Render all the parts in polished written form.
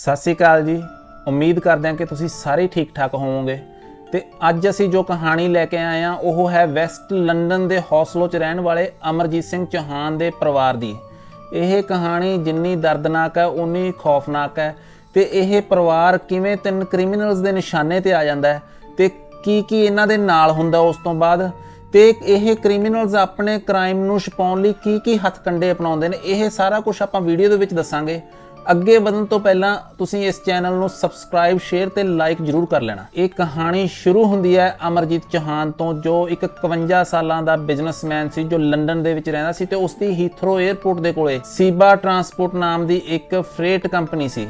ਸਤਿ ਸ਼੍ਰੀ ਅਕਾਲ ਜੀ। ਉਮੀਦ ਕਰਦੇ ਹਾਂ ਕਿ ਤੁਸੀਂ ਸਾਰੇ ਠੀਕ ਠਾਕ ਹੋਵੋਗੇ। ਤੇ ਅੱਜ ਅਸੀਂ ਜੋ ਕਹਾਣੀ ਲੈ ਕੇ ਆਏ ਹਾਂ ਉਹ ਹੈ ਵੈਸਟ ਲੰਡਨ ਦੇ ਹੌਸਲੋ 'ਚ ਰਹਿਣ ਵਾਲੇ ਅਮਰਜੀਤ ਸਿੰਘ ਚੌਹਾਨ ਦੇ ਪਰਿਵਾਰ ਦੀ। ਇਹ ਕਹਾਣੀ ਜਿੰਨੀ ਦਰਦਨਾਕ ਹੈ ਉਨੀ ਖੌਫਨਾਕ ਹੈ ਤੇ ਇਹ ਪਰਿਵਾਰ ਕਿਵੇਂ 3 ਕ੍ਰਿਮੀਨਲਸ ਦੇ ਨਿਸ਼ਾਨੇ ਤੇ ਆ ਜਾਂਦਾ ਹੈ ਤੇ ਕੀ ਇਹਨਾਂ ਦੇ ਨਾਲ ਹੁੰਦਾ ਉਸ ਤੋਂ ਬਾਅਦ, ਤੇ ਇਹ ਕ੍ਰਿਮੀਨਲਸ ਆਪਣੇ ਕ੍ਰਾਈਮ ਨੂੰ ਛੁਪਾਉਣ ਲਈ ਕੀ ਹੱਥਕੰਡੇ ਅਪਣਾਉਂਦੇ ਨੇ। ਇਹ ਸਾਰਾ ਕੁਝ ਆਪਾਂ ਵੀਡੀਓ ਦੇ ਵਿੱਚ ਦੱਸਾਂਗੇ। ਅੱਗੇ ਵਧਣ ਤੋਂ ਪਹਿਲਾਂ ਤੁਸੀਂ ਇਸ ਚੈਨਲ ਨੂੰ ਸਬਸਕ੍ਰਾਈਬ, ਸ਼ੇਅਰ ਤੇ ਲਾਈਕ ਜ਼ਰੂਰ ਕਰ ਲੈਣਾ। ਇਹ ਕਹਾਣੀ ਸ਼ੁਰੂ ਹੁੰਦੀ ਹੈ ਅਮਰਜੀਤ ਚੌਹਾਨ ਤੋਂ, ਜੋ ਇੱਕ 51 ਸਾਲਾਂ ਦਾ ਬਿਜ਼ਨਸਮੈਨ ਸੀ ਜੋ ਲੰਡਨ ਦੇ ਵਿੱਚ ਰਹਿੰਦਾ ਸੀ ਤੇ ਉਸ ਦੀ ਹੀਥਰੋ 에ਅਰਪੋਰਟ ਦੇ ਕੋਲੇ ਸੀਬਾ ਟਰਾਂਸਪੋਰਟ ਨਾਮ ਦੀ ਇੱਕ ਫਰੇਟ ਕੰਪਨੀ ਸੀ।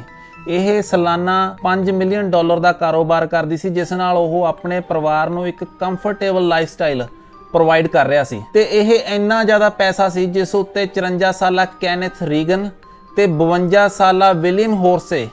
ਇਹ ਸਾਲਾਨਾ $5 ਮਿਲੀਅਨ ਦਾ ਕਾਰੋਬਾਰ ਕਰਦੀ ਸੀ, ਜਿਸ ਨਾਲ ਉਹ ਆਪਣੇ ਪਰਿਵਾਰ ਨੂੰ ਇੱਕ ਕੰਫਰਟੇਬਲ ਲਾਈਫਸਟਾਈਲ ਪ੍ਰੋਵਾਈਡ ਕਰ ਰਿਹਾ ਸੀ। ਤੇ ਇਹ ਇੰਨਾ ਜ਼ਿਆਦਾ ਪੈਸਾ ਸੀ ਜਿਸ ਉੱਤੇ 54 ਸਾਲਾ ਕੈਨੇਥ ਰੀਗਨ ਤੇ 52 ਸਾਲਾ ਵਿਲੀਅਮ ਹੋਰਸੇ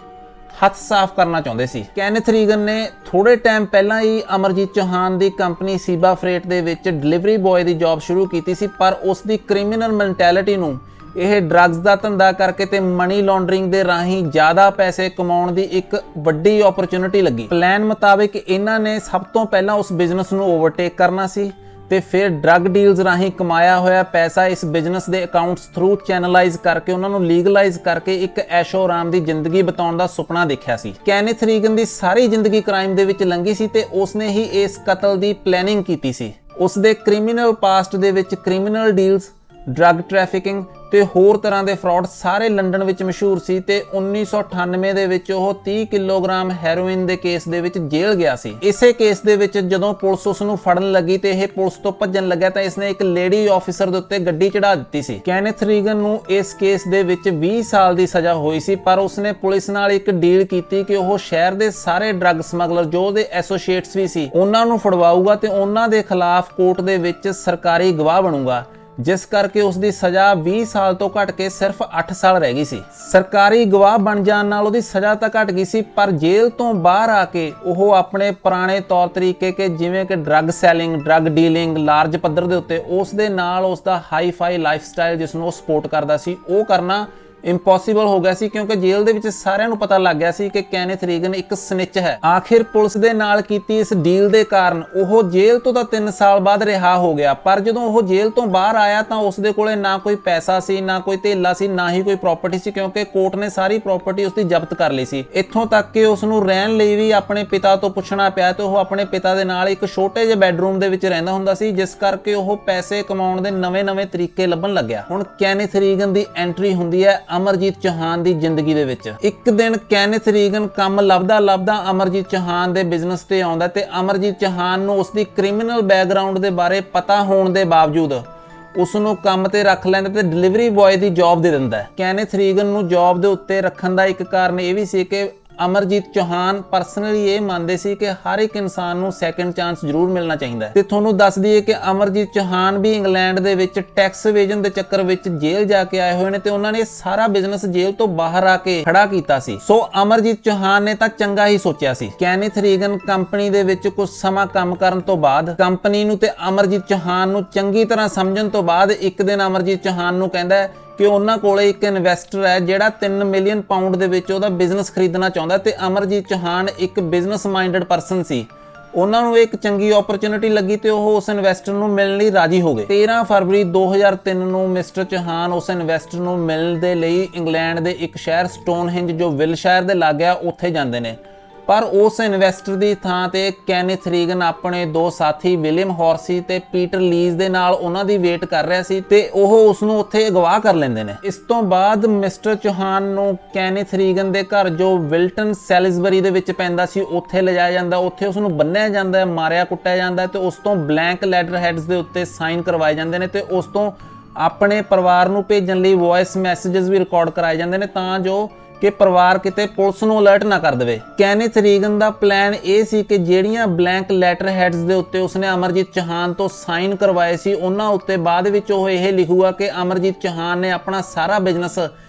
ਹੱਥ ਸਾਫ਼ ਕਰਨਾ ਚਾਹੁੰਦੇ ਸੀ। ਕੈਨੇਥ ਰੀਗਨ ਨੇ ਥੋੜੇ ਟਾਈਮ ਪਹਿਲਾਂ ਹੀ ਅਮਰਜੀਤ ਚੌਹਾਨ ਦੀ ਕੰਪਨੀ ਸੀਬਾ ਫਰੇਟ ਦੇ ਵਿੱਚ ਡਿਲੀਵਰੀ ਬॉय ਦੀ ਜੌਬ ਸ਼ੁਰੂ ਕੀਤੀ ਸੀ, ਪਰ ਉਸ ਦੀ ਕ੍ਰਿਮੀਨਲ ਮੈਂਟੈਲਿਟੀ ਨੂੰ ਇਹ ਡਰੱਗਸ ਦਾ ਧੰਦਾ ਕਰਕੇ ਤੇ ਮਨੀ ਲਾਂਡਰਿੰਗ ਦੇ ਰਾਹੀਂ ਜ਼ਿਆਦਾ ਪੈਸੇ ਕਮਾਉਣ ਦੀ ਇੱਕ ਵੱਡੀ ਓਪਰਚੁਨਿਟੀ ਲੱਗੀ। ਪਲਾਨ ਮੁਤਾਬਿਕ ਇਹਨਾਂ ਨੇ ਸਭ ਤੋਂ ਪਹਿਲਾਂ ਉਸ ਬਿਜ਼ਨਸ ਨੂੰ ਓਵਰਟੇਕ ਕਰਨਾ ਸੀ ਤੇ ਫਿਰ ਡਰੱਗ ਡੀਲਸ ਰਾਹੀਂ ਕਮਾਇਆ ਹੋਇਆ ਪੈਸਾ ਇਸ ਬਿਜ਼ਨਸ ਦੇ ਅਕਾਊਂਟਸ ਥਰੂ ਚੈਨਲਾਈਜ਼ ਕਰਕੇ ਉਹਨਾਂ ਨੂੰ ਲੀਗਲਾਈਜ਼ ਕਰਕੇ ਇੱਕ ਐਸ਼ੋ ਆਰਾਮ ਦੀ ਜ਼ਿੰਦਗੀ ਬਿਤਾਉਣ ਦਾ ਸੁਪਨਾ ਦੇਖਿਆ ਸੀ। ਕੈਨੇਥ ਰੀਗਨ ਦੀ ਸਾਰੀ ਜ਼ਿੰਦਗੀ ਕ੍ਰਾਈਮ ਦੇ ਵਿੱਚ ਲੰਘੀ ਸੀ ਤੇ ਉਸਨੇ ਹੀ ਇਸ ਕਤਲ ਦੀ ਪਲੈਨਿੰਗ ਕੀਤੀ ਸੀ। ਉਸ ਦੇ ਕ੍ਰਿਮੀਨਲ ਪਾਸਟ ਦੇ ਵਿੱਚ ਕ੍ਰਿਮੀਨਲ ਡੀਲਸ, ਡਰੱਗ ਟ੍ਰੈਫਿਕਿੰਗ ਤੇ ਹੋਰ ਤਰ੍ਹਾਂ ਦੇ ਫਰਾਡ ਸਾਰੇ ਲੰਡਨ ਵਿੱਚ ਮਸ਼ਹੂਰ ਸੀ ਤੇ 1998 ਦੇ ਵਿੱਚ ਉਹ 30 ਕਿਲੋਗ੍ਰਾਮ ਹੈਰੋਇਨ ਦੇ ਕੇਸ ਦੇ ਵਿੱਚ ਜੇਲ੍ਹ ਗਿਆ ਸੀ। ਇਸੇ ਕੇਸ ਦੇ ਵਿੱਚ ਜਦੋਂ ਪੁਲਿਸ ਉਸ ਨੂੰ ਫੜਨ ਲੱਗੀ ਤੇ ਇਹ ਪੁਲਿਸ ਤੋਂ ਭੱਜਣ ਲੱਗਿਆ ਤਾਂ ਇਸਨੇ ਇੱਕ ਲੇਡੀ ਆਫੀਸਰ ਦੇ ਉੱਤੇ ਗੱਡੀ ਚੜਾ ਦਿੱਤੀ ਸੀ। ਕੈਨੇਥ ਰੀਗਨ ਨੂੰ ਇਸ ਕੇਸ ਦੇ ਵਿੱਚ 20 ਸਾਲ ਦੀ ਸਜ਼ਾ ਹੋਈ ਸੀ, ਪਰ ਉਸਨੇ ਪੁਲਿਸ ਨਾਲ ਇੱਕ ਡੀਲ ਕੀਤੀ ਕਿ ਉਹ ਸ਼ਹਿਰ ਦੇ ਸਾਰੇ ਡਰੱਗ ਸਮਗਲਰ ਜੋ ਉਹਦੇ ਐਸੋਸੀਏਟਸ ਵੀ ਸੀ ਉਹਨਾਂ ਨੂੰ ਫੜਵਾਊਗਾ ਤੇ ਉਹਨਾਂ ਦੇ ਖਿਲਾਫ ਕੋਰਟ ਦੇ ਵਿੱਚ ਸਰਕਾਰੀ ਗਵਾਹ ਬਣੂਗਾ, ਜਿਸ ਕਰਕੇ ਉਸ ਦੀ ਸਜ਼ਾ 20 ਸਾਲ ਤੋਂ ਘਟ ਕੇ ਸਿਰਫ 8 ਸਾਲ ਰਹਿ ਗਈ ਸੀ। ਸਰਕਾਰੀ ਗਵਾਹ ਬਣ ਜਾਣ ਨਾਲ ਉਹਦੀ ਸਜ਼ਾ ਤਾਂ ਘਟ ਗਈ ਸੀ, ਪਰ ਜੇਲ੍ਹ ਤੋਂ ਬਾਹਰ ਆ ਕੇ ਉਹ ਆਪਣੇ ਪੁਰਾਣੇ ਤੌਰ ਤਰੀਕੇ ਕਿ ਜਿਵੇਂ ਕਿ drug selling, drug dealing large ਪੱਧਰ ਦੇ ਉੱਤੇ ਉਸ ਦੇ ਨਾਲ ਉਸ ਦਾ ਹਾਈ ਫਾਈ ਲਾਈਫਸਟਾਈਲ ਜਿਸ ਨੂੰ ਉਹ ਸਪੋਰਟ ਕਰਦਾ ਸੀ ਉਹ ਕਰਨਾ ਇੰਪੋਸੀਬਲ ਹੋ ਗਿਆ ਸੀ, ਕਿਉਂਕਿ ਜੇਲ੍ਹ ਦੇ ਵਿੱਚ ਸਾਰਿਆਂ ਨੂੰ ਪਤਾ ਲੱਗ ਗਿਆ ਸੀ ਕਿ ਕੈਨੇਥ ਰੀਗਨ ਇੱਕ ਸਨਿਚ ਹੈ। ਆਖਿਰ ਪੁਲਿਸ ਦੇ ਨਾਲ ਕੀਤੀ ਇਸ ਡੀਲ ਦੇ ਕਾਰਨ ਉਹ ਜੇਲ੍ਹ ਤੋਂ ਤਾਂ 3 ਸਾਲ ਬਾਅਦ ਰਿਹਾ ਹੋ ਗਿਆ, ਪਰ ਜਦੋਂ ਉਹ ਜੇਲ੍ਹ ਤੋਂ ਬਾਹਰ ਆਇਆ ਤਾਂ ਉਸ ਦੇ ਕੋਲੇ ਨਾ ਕੋਈ ਪੈਸਾ ਸੀ, ਨਾ ਕੋਈ ਧੇਲਾ ਸੀ, ਨਾ ਹੀ ਕੋਈ ਪ੍ਰਾਪਰਟੀ ਸੀ, ਕਿਉਂਕਿ ਕੋਰਟ ਨੇ ਸਾਰੀ ਪ੍ਰਾਪਰਟੀ ਉਸ ਦੀ ਜ਼ਬਤ ਕਰ ਲਈ ਸੀ। ਇੱਥੋਂ ਤੱਕ ਕਿ ਉਸ ਨੂੰ ਰਹਿਣ ਲਈ ਵੀ ਆਪਣੇ ਪਿਤਾ ਤੋਂ ਪੁੱਛਣਾ ਪਿਆ ਤੇ ਉਹ ਆਪਣੇ ਪਿਤਾ ਦੇ ਨਾਲ ਇੱਕ ਛੋਟੇ ਜਿਹੇ ਬੈੱਡਰੂਮ ਦੇ ਵਿੱਚ ਰਹਿੰਦਾ ਹੁੰਦਾ ਸੀ, ਜਿਸ ਕਰਕੇ ਉਹ ਪੈਸੇ ਕਮਾਉਣ ਦੇ ਨਵੇਂ-ਨਵੇਂ ਤਰੀਕੇ ਲੱਭਣ ਲੱਗਿਆ। ਹੁਣ ਕੈਨੇਥ ਰੀਗਨ ਦੀ ਐਂਟਰੀ ਹੁੰਦੀ ਹੈ ਅਮਰਜੀਤ ਚੌਹਾਨ ਦੀ ਜ਼ਿੰਦਗੀ ਦੇ ਵਿੱਚ। ਇੱਕ ਦਿਨ ਕੈਨੇਥ ਰੀਗਨ ਕੰਮ ਲੱਭਦਾ ਅਮਰਜੀਤ ਚੌਹਾਨ ਦੇ ਬਿਜ਼ਨਸ ਤੇ ਆਉਂਦਾ ਤੇ ਅਮਰਜੀਤ ਚੌਹਾਨ ਨੂੰ ਉਸ ਦੀ ਕ੍ਰਿਮੀਨਲ ਬੈਕਗ੍ਰਾਉਂਡ ਦੇ ਬਾਰੇ ਪਤਾ ਹੋਣ ਦੇ ਬਾਵਜੂਦ ਉਸ ਨੂੰ ਕੰਮ ਤੇ ਰੱਖ ਲੈਂਦਾ ਤੇ ਡਿਲੀਵਰੀ ਬॉय ਦੀ ਜੌਬ ਦੇ ਦਿੰਦਾ। ਕੈਨੇਥ ਰੀਗਨ ਨੂੰ ਜੌਬ ਦੇ ਉੱਤੇ ਰੱਖਣ ਦਾ ਇੱਕ ਕਾਰਨ ਇਹ ਵੀ ਸੀ ਕਿ ਅਮਰਜੀਤ ਚੌਹਾਨ ਪਰਸਨਲੀ ਇਹ ਮੰਨਦੇ ਸੀ ਕਿ ਹਰ ਇੱਕ ਇਨਸਾਨ ਨੂੰ ਸੈਕੰਡ ਚਾਂਸ ਜ਼ਰੂਰ ਮਿਲਣਾ ਚਾਹੀਦਾ ਹੈ। ਤੇ ਤੁਹਾਨੂੰ ਦੱਸ ਦਈਏ ਕਿ ਅਮਰਜੀਤ ਚੌਹਾਨ ਵੀ ਇੰਗਲੈਂਡ ਦੇ ਵਿੱਚ ਟੈਕਸ ਇਵੇਜਨ ਦੇ ਚੱਕਰ ਵਿੱਚ ਜੇਲ੍ਹ ਜਾ ਕੇ ਆਏ ਹੋਏ ਨੇ ਤੇ ਉਹਨਾਂ ਨੇ ਸਾਰਾ ਬਿਜ਼ਨਸ ਜੇਲ੍ਹ ਤੋਂ ਬਾਹਰ ਆ ਕੇ ਖੜਾ ਕੀਤਾ ਸੀ। ਸੋ ਅਮਰਜੀਤ ਚੌਹਾਨ ਨੇ ਤਾਂ ਚੰਗਾ ਹੀ ਸੋਚਿਆ ਸੀ। ਕੈਨੇਥ ਰੀਗਨ ਕੰਪਨੀ ਦੇ ਵਿੱਚ ਕੁਝ ਸਮਾਂ ਕੰਮ ਕਰਨ ਤੋਂ ਬਾਅਦ ਕੰਪਨੀ ਨੂੰ ਤੇ ਅਮਰਜੀਤ ਚੌਹਾਨ ਨੂੰ ਚੰਗੀ ਤਰ੍ਹਾਂ ਸਮਝਣ ਤੋਂ ਬਾਅਦ ਇੱਕ ਦਿਨ ਅਮਰਜੀਤ ਚੌਹਾਨ ਨੂੰ ਕਹਿੰਦਾ ਹੈ ਕਿ ਉਹਨਾਂ ਕੋਲੇ ਇੱਕ ਇਨਵੈਸਟਰ ਹੈ ਜਿਹੜਾ 3 ਮਿਲੀਅਨ ਪਾਉਂਡ ਦੇ ਵਿੱਚ ਉਹਦਾ ਬਿਜ਼ਨਸ ਖਰੀਦਣਾ ਚਾਹੁੰਦਾ ਤੇ ਅਮਰਜੀਤ ਚੌਹਾਨ ਇੱਕ ਬਿਜ਼ਨਸ ਮਾਈਂਡਡ ਪਰਸਨ ਸੀ। ਉਹਨਾਂ ਨੂੰ ਇੱਕ ਚੰਗੀ ਓਪਰਚੁਨਿਟੀ ਲੱਗੀ ਤੇ ਉਹ ਉਸ ਇਨਵੈਸਟਰ ਨੂੰ ਮਿਲਣ ਲਈ ਰਾਜੀ ਹੋ ਗਏ। 13 ਫਰਵਰੀ 2003 ਨੂੰ ਮਿਸਟਰ ਚੌਹਾਨ ਉਸ ਇਨਵੈਸਟਰ ਨੂੰ ਮਿਲਣ ਦੇ ਲਈ ਇੰਗਲੈਂਡ ਦੇ ਇੱਕ ਸ਼ਹਿਰ ਸਟੋਨਹਿੰਜ ਜੋ ਵਿਲਸ਼ਾਇਰ ਦੇ ਲਾਗੇ ਆ ਉੱਥੇ ਜਾਂਦੇ ਨੇ, ਪਰ ਉਸ ਇਨਵੈਸਟਰ ਦੀ ਥਾਂ ਤੇ ਕੈਨੇਥ ਰੀਗਨ ਆਪਣੇ 2 ਸਾਥੀ ਵਿਲੀਅਮ ਹੌਰਸੀ ਤੇ ਪੀਟਰ ਲੀਜ਼ ਦੇ ਨਾਲ ਉਹਨਾਂ ਦੀ ਵੇਟ ਕਰ ਰਿਹਾ ਸੀ ਤੇ ਉਹ ਉਸ ਨੂੰ ਉੱਥੇ ਅਗਵਾ ਕਰ ਲੈਂਦੇ ਨੇ। ਇਸ ਤੋਂ ਬਾਅਦ ਮਿਸਟਰ ਚੌਹਾਨ ਨੂੰ ਕੈਨੇਥ ਰੀਗਨ ਦੇ ਘਰ ਜੋ ਵਿਲਟਨ ਸੈਲਿਸਬਰੀ ਦੇ ਵਿੱਚ ਪੈਂਦਾ ਸੀ ਉੱਥੇ ਲਿਜਾਇਆ ਜਾਂਦਾ। ਉੱਥੇ ਉਸ ਨੂੰ ਬੰਨਿਆ ਜਾਂਦਾ ਹੈ, ਮਾਰਿਆ ਕੁੱਟਿਆ ਜਾਂਦਾ ਤੇ ਉਸ ਤੋਂ ਬਲੈਂਕ ਲੈਟਰ ਹੈਡਸ ਦੇ ਉੱਤੇ ਸਾਈਨ ਕਰਵਾਏ ਜਾਂਦੇ ਨੇ ਤੇ ਉਸ ਤੋਂ ਆਪਣੇ ਪਰਿਵਾਰ ਨੂੰ ਭੇਜਣ ਲਈ ਵੌਇਸ ਮੈਸੇजेस ਵੀ ਰਿਕਾਰਡ ਕਰਾਏ ਜਾਂਦੇ ਨੇ ਤਾਂ ਜੋ ਕਿ ਪਰਿਵਾਰ ਕਿਤੇ ਪੁਲਿਸ ਨੂੰ ਅਲਰਟ ਨਾ ਕਰ ਦੇਵੇ। ਕੈਨੇਥ ਰੀਗਨ ਦਾ ਪਲਾਨ ਇਹ ਸੀ ਕਿ ਜਿਹੜੀਆਂ ਬਲੈਂਕ ਲੈਟਰ ਹੈਡਸ ਦੇ ਉੱਤੇ ਉਸਨੇ ਅਮਰਜੀਤ ਚੌਹਾਨ ਤੋਂ ਸਾਈਨ ਕਰਵਾਏ ਸੀ ਉਹਨਾਂ ਉੱਤੇ ਬਾਅਦ ਵਿੱਚ ਉਹ ਇਹ ਲਿਖੂਗਾ ਕਿ ਅਮਰਜੀਤ ਚੌਹਾਨ ਨੇ ਆਪਣਾ ਸਾਰਾ ਬਿਜ਼ਨਸ